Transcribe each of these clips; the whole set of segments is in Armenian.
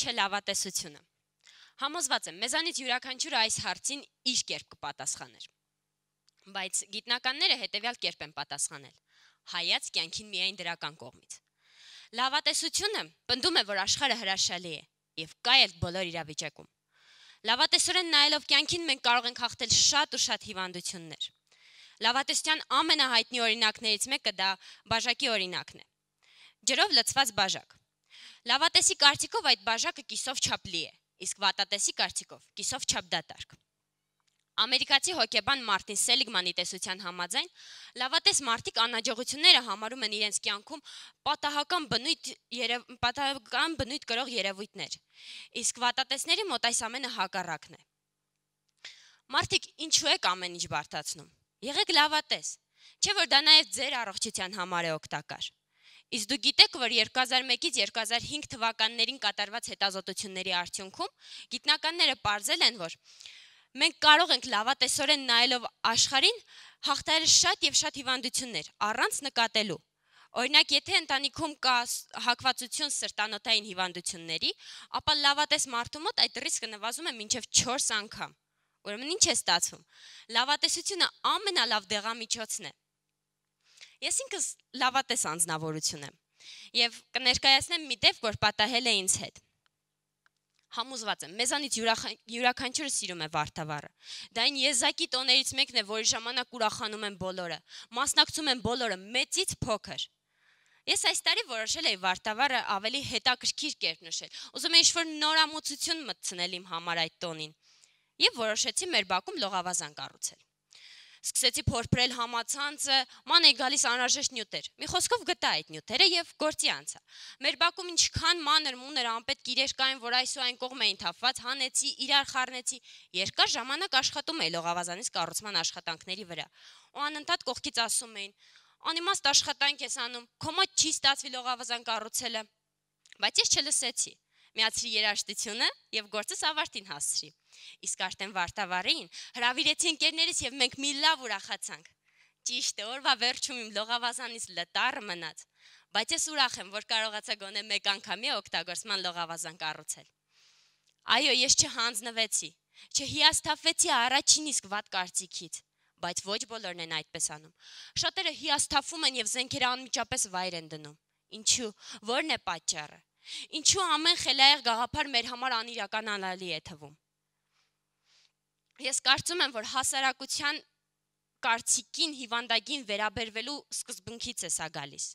Ինչ է լավատեսությունը։ Համոզված եմ, մեզանից յուրաքանչյուրը այս հարցին իր կերպ կպատասխաներ։ Բայց գիտնականները հետևյալ կերպ են պատասխանել. հայաց կյանքին միայն դրական կողմից։ Լավատեսությունը պնդում է, որ աշխարհը հրաշալի է եւ կա էլ բոլոր իրավիճակում։ Լավատեսորեն նայելով կյանքին մենք կարող ենք հաղթել շատ ու շատ հիվանդություններ։ Լավատեսության ամենահայտնի օրինակներից մեկը դա բաժակի օրինակն է։ Ջրով լցված բաժակ։ Լավատեսի կարծիքով այդ բաժակը կիսով չափլի է, իսկ վատատեսի կարծիքով կիսով չափ դատարկ։ Ամերիկացի հոկեբան Մարտին Սելիգմանի տեսության համաձայն լավատես մարդիկ անհաջողությունները համարում են իրենց կյանքում պատահական բնույթ կրող երևույթներ, իսկ վատատեսների մոտ այս ամենը հակառակն է։ Մարդիկ ինչու եք ամեն ինչ բարդացնում։ Եղեք լավատես, չէ՞ որ դա նաև ձեր առողջության համար է օգտակար։ Իսկ դու գիտեք, որ 2001-ից 2005 թվականներին կատարված հետազոտությունների արդյունքում գիտնականները պարզել են, որ մենք կարող ենք լավատեսորեն նայելով աշխարհին հաղթահարել շատ եւ շատ հիվանդություններ առանց նկատելու։ Օրինակ, եթե ընտանիքում կա հակվածություն սրտանոթային հիվանդությունների, ապա լավատես մարդու մոտ այդ ռիսկը նվազում է մինչև 4 անգամ։ Ուրեմն ինչ է ստացվում։ Լավատեսությունը ամենալավ դեղամիջոցն է։ Ես ինքս լավատես անձնավորություն եմ եւ կներկայացնեմ մի դեպք, որ պատահել է ինձ հետ։ Համոզված եմ, մեզանից յուրաքանչյուրը սիրում է վարդավառը։ Դա այն եզակի տոներից մեկն է, որի ժամանակ ուրախանում են բոլորը, մասնակցում են բոլորը, մեծից փոքր։ Ես այս տարի որոշել էի վարդավառը ավելի հետաքրքիր կերպ նշել։ Ուզում եմ ինչ-որ նորամուծություն մտցնել իմ համար այդ տոնին։ Եվ որոշեցի մեր բակում լողավազան կառուցել։ Սկսեցի փորփրել համացանցը, ման էի գալիս անհրաժեշտ նյութեր։ Մի խոսքով գտա այդ նյութերը եւ գործի անցա։ Մեր բակում ինչքան մանր-մուներ անպետք իրեր կային, որ այս ու այն կողմ էին թափված, հանեցի, իրար խառնեցի։ Երկար ժամանակ աշխատում էի լողավազանից կառուցման աշխատանքների վրա։ Ու անընդհատ կողքից ասում էին. «Անիմաստ աշխատանք ես անում, քո մոտ չի ստացվի լողավազան կառուցելը»։ Բայց ես չլսեցի։ Միացրի երաժշտությունը եւ գործս ավարտին հասցրի։ Իսկ արդեն վարդավառին հրավիրեցի ընկերներիս եւ մենք մի լավ ուրախացանք։ Ճիշտ է, օրվա վերջում իմ լողավազանից լտառը մնաց, բայց ես ուրախ եմ, որ կարողացա գոնե մեկ անգամի օգտագործման լողավազան կառուցել։ Այո, ես չհանձնվեցի, չհիասթափվեցի առաջին իսկ վատ կարծիքից, բայց ոչ բոլորն են այդպես անում։ Շատերը հիասթափվում են եւ զենքերը անմիջապես վայր են դնում։ Ինչու՞, ո՞րն է պատճառը։ Ինչու ամեն խելայեղ գաղափար մեր համար անիրականանալի է թվում։ Ես կարծում եմ, որ հասարակության կարծիքին հիվանդագին վերաբերվելու սկզբունքից է սա գալիս։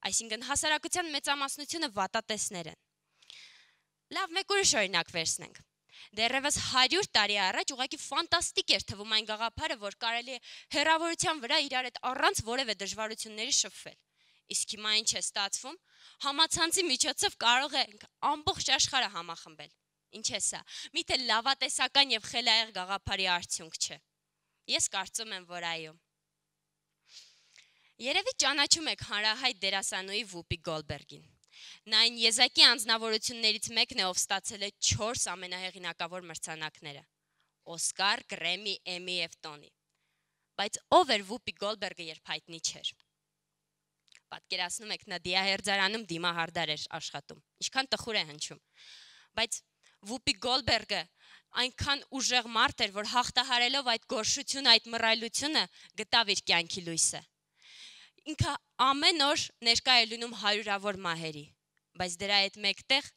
Այսինքն հասարակության մեծամասնությունը վատատեսներ են։ Լավ, մեկ ուրիշ օրինակ վերցնենք։ Դեռևս 100 տարի առաջ ուղղակի ֆանտաստիկ էր թվում այն գաղափարը, որ կարելի է հեռավորության վրա իրար հետ առանց որևէ դժվարությունների շփվել։ Իսկ հիմա ինչ է ստացվում։ Համացանցի միջոցով կարող ենք ամբողջ աշխարհը համախմբել։ Ինչ է սա։ Միթե լավատեսական եւ խելայեղ գաղափարի արդյունք չէ։ Ես կարծում եմ, որ այո։ Երևի ճանաչում եք հանրահայտ դերասանուհի Վուպի Գոլբերգին։ Նա այն եզակի անձնավորություններից մեկն է, ով ստացել է 4 ամենահեղինակավոր մրցանակները՝ Օսկար, Գրեմի, Էմի եւ Տոնի։ Բայց ով էր Վուպի Գոլբերգը, երբ հայտնի չէր։ Պատկերացնում եք, նա դիահերձարանում դիմահարդար էր աշխատում։ Ինչքան տխուր է հնչում։ Բայց Վուպի Գոլբերգը այնքան ուժեղ մարդ էր, որ հաղթահարելով այդ գորշությունը, այդ մռայլությունը, գտավ իր կյանքի լույսը։ Ինքը ամեն օր ներկա է լինում հարյուրավոր մահերի, բայց դրա հետ մեկտեղ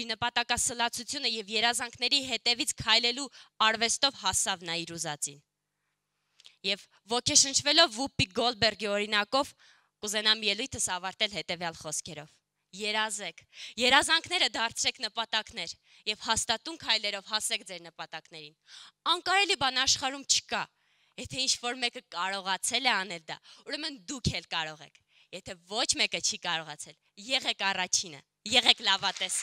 իր նպատակասլացությունը եւ երազանքների հետևից քայլելու արվեստով հասավ նա իր ուզածին։ Եվ ոգեշնչվելով Վուպի Գոլբերգի օրինակով կուզենամ ելույթս ավարտել հետևյալ խոսքերով. Երազեք, երազանքները դարձրեք նպատակներ եւ հաստատուն քայլերով հասեք ձեր նպատակներին։ Անկարելի բան աշխարհում չկա։ Եթե ինչ-որ մեկը կարողացել է անել դա, ուրեմն դուք էլ կարող եք։ Եթե ոչ մեկը չի կարողացել, եղեք առաջինը, եղեք լավատես։